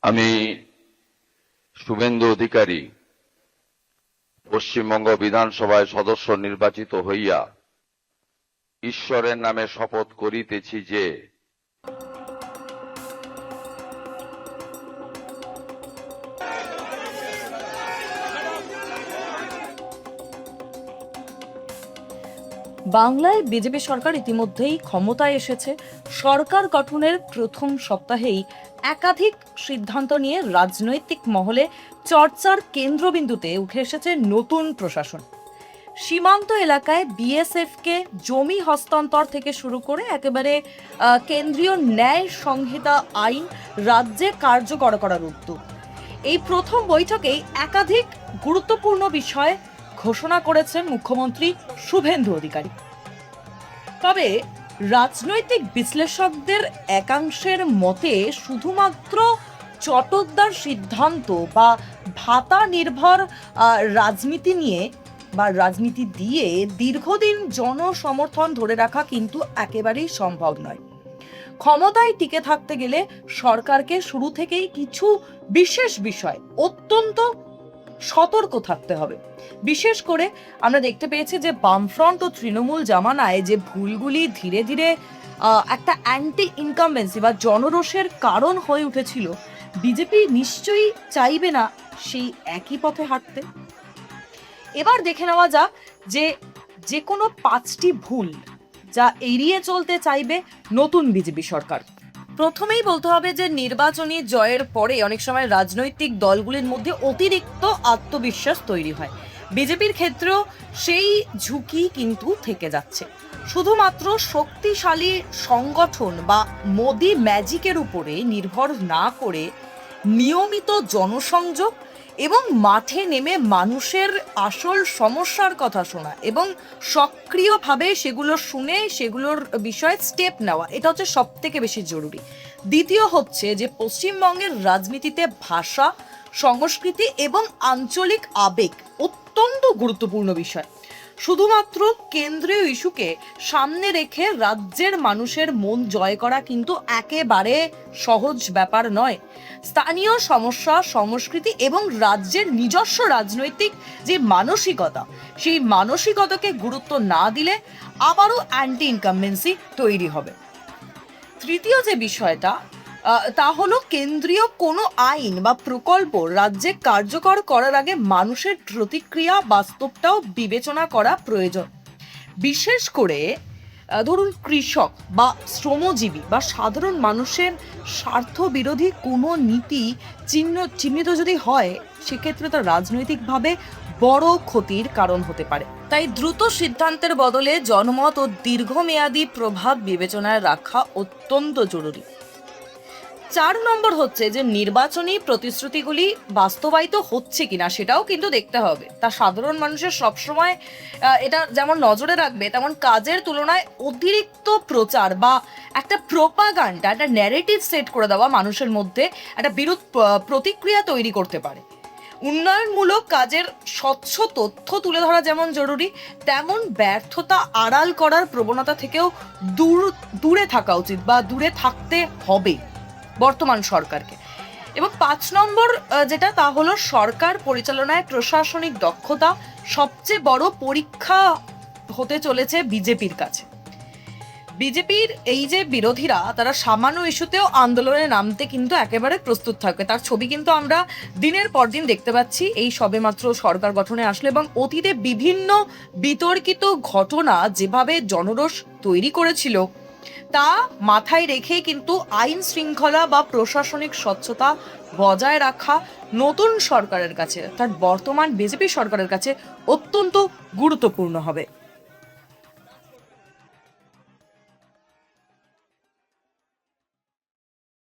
আমি শুভেন্দু অধিকারী পশ্চিমবঙ্গ বিধানসভায় সদস্য নির্বাচিত হইয়া ঈশ্বরের নামে শপথ করিতেছি যে বাংলায় বিজেপি সরকার ইতিমধ্যেই ক্ষমতায় এসেছে। সরকার গঠনের প্রথম সপ্তাহেই একাধিক সিদ্ধান্ত নিয়ে রাজনৈতিক মহলে চর্চার কেন্দ্রবিন্দুতে উঠে এসেছে নতুন প্রশাসন। সীমান্ত এলাকায় বিএসএফকে জমি হস্তান্তর থেকে শুরু করে একেবারে কেন্দ্রীয় ন্যায় সংহিতা আইন রাজ্যে কার্যকর করার উদ্যোগ। এই প্রথম বৈঠকেই একাধিক গুরুত্বপূর্ণ বিষয় ঘোষণা করেছেন মুখ্যমন্ত্রী শুভেন্দু অধিকারী। তবে রাজনৈতিক বিশ্লেষকদের একাংশের মতে শুধুমাত্র চটকদার সিদ্ধান্ত বা ভাতা নির্ভর রাজনীতি নিয়ে বা রাজনীতি দিয়ে দীর্ঘদিন জনসমর্থন ধরে রাখা কিন্তু একেবারেই সম্ভব নয়। ক্ষমতায় টিকে থাকতে গেলে সরকারকে শুরু থেকেই কিছু বিশেষ বিষয় অত্যন্ত সতর্ক থাকতে হবে। বিশেষ করে আমরা দেখতে পেয়েছি যে বামফ্রন্ট ও তৃণমূল জামানায় যে ভুলগুলি ধীরে ধীরে একটা অ্যান্টি ইনকামবেন্সি বা জনরোষের কারণ হয়ে উঠেছিল, বিজেপি নিশ্চয়ই চাইবে না সেই একই পথে হাঁটতে। এবার দেখে নেওয়া যাক যে কোনো 5টি ভুল যা এড়িয়ে চলতে চাইবে নতুন বিজেপি সরকার। প্রথমেই বলতে হবে যে নির্বাচনী জয়ের পরে অনেক সময় রাজনৈতিক দলগুলির মধ্যে অতিরিক্ত আত্মবিশ্বাস তৈরি হয়। বিজেপির ক্ষেত্রেও সেই ঝুঁকি কিন্তু থেকে যাচ্ছে। শুধুমাত্র শক্তিশালী সংগঠন বা মোদি ম্যাজিকের উপরে নির্ভর না করে নিয়মিত জনসংযোগ এবং মাঠে নেমে মানুষের আসল সমস্যার কথা শোনা এবং সক্রিয়ভাবে সেগুলো শুনে সেগুলোর বিষয়ে স্টেপ নেওয়া, এটা হচ্ছে সব থেকে বেশি জরুরি। দ্বিতীয় হচ্ছে যে পশ্চিমবঙ্গের রাজনীতিতে ভাষা, সংস্কৃতি এবং আঞ্চলিক আবেগ অত্যন্ত গুরুত্বপূর্ণ বিষয়। শুধুমাত্র কেন্দ্রীয় ইস্যুকে সামনে রেখে রাজ্যের মানুষের মন জয় করা কিন্তু একেবারে সহজ ব্যাপার নয়। স্থানীয় সমস্যা, সংস্কৃতি এবং রাজ্যের নিজস্ব রাজনৈতিক যে মানসিকতা, সেই মানসিকতাকে গুরুত্ব না দিলে আবারও অ্যান্টি ইনকামবেন্সি তৈরি হবে। তৃতীয় যে বিষয়টা তা হলো কেন্দ্রীয় কোনো আইন বা প্রকল্প রাজ্যে কার্যকর করার আগে মানুষের প্রতিক্রিয়া বাস্তবটাও বিবেচনা করা প্রয়োজন। বিশেষ করে ধরুন কৃষক বা শ্রমজীবী বা সাধারণ মানুষের স্বার্থ বিরোধী কোনো নীতি চিহ্নিত যদি হয়, সেক্ষেত্রে তা রাজনৈতিকভাবে বড় ক্ষতির কারণ হতে পারে। তাই দ্রুত সিদ্ধান্তের বদলে জনমত ও দীর্ঘমেয়াদী প্রভাব বিবেচনায় রাখা অত্যন্ত জরুরি। 4 নম্বর হচ্ছে যে নির্বাচনী প্রতিশ্রুতিগুলি বাস্তবায়িত হচ্ছে কিনা সেটাও কিন্তু দেখতে হবে। তা সাধারণ মানুষের সবসময় এটা যেমন নজরে রাখবে, তেমন কাজের তুলনায় অতিরিক্ত প্রচার বা একটা প্রোপাগান্ডা, একটা ন্যারেটিভ সেট করে দেওয়া মানুষের মধ্যে একটা বিরূপ প্রতিক্রিয়া তৈরি করতে পারে। উন্নয়নমূলক কাজের স্বচ্ছ তথ্য তুলে ধরা যেমন জরুরি, তেমন ব্যর্থতা আড়াল করার প্রবণতা থেকেও দূরে থাকা উচিত বা দূরে থাকতে হবে বর্তমান সরকারকে। এবং 5 নম্বর যেটা তা হলো সরকার পরিচালনায় প্রশাসনিক দক্ষতা সবচেয়ে বড় পরীক্ষা হতে চলেছে বিজেপির কাছে। বিজেপির এই যে বিরোধীরা, তারা সামান্য ইস্যুতেও আন্দোলনে নামতে কিন্তু একেবারে প্রস্তুত থাকবে। তার ছবি কিন্তু আমরা দিনের পর দিন দেখতে পাচ্ছি এই সবেমাত্র সরকার গঠনে আসলে, এবং অতীতে বিভিন্ন বিতর্কিত ঘটনা যেভাবে জনরোষ তৈরি করেছিল তা মাথায় রেখে কিন্তু আইন শৃঙ্খলা বা প্রশাসনিক স্বচ্ছতা বজায় রাখা নতুন সরকারের কাছে, তার বর্তমান বিজেপি সরকারের কাছে অত্যন্ত গুরুত্বপূর্ণ হবে।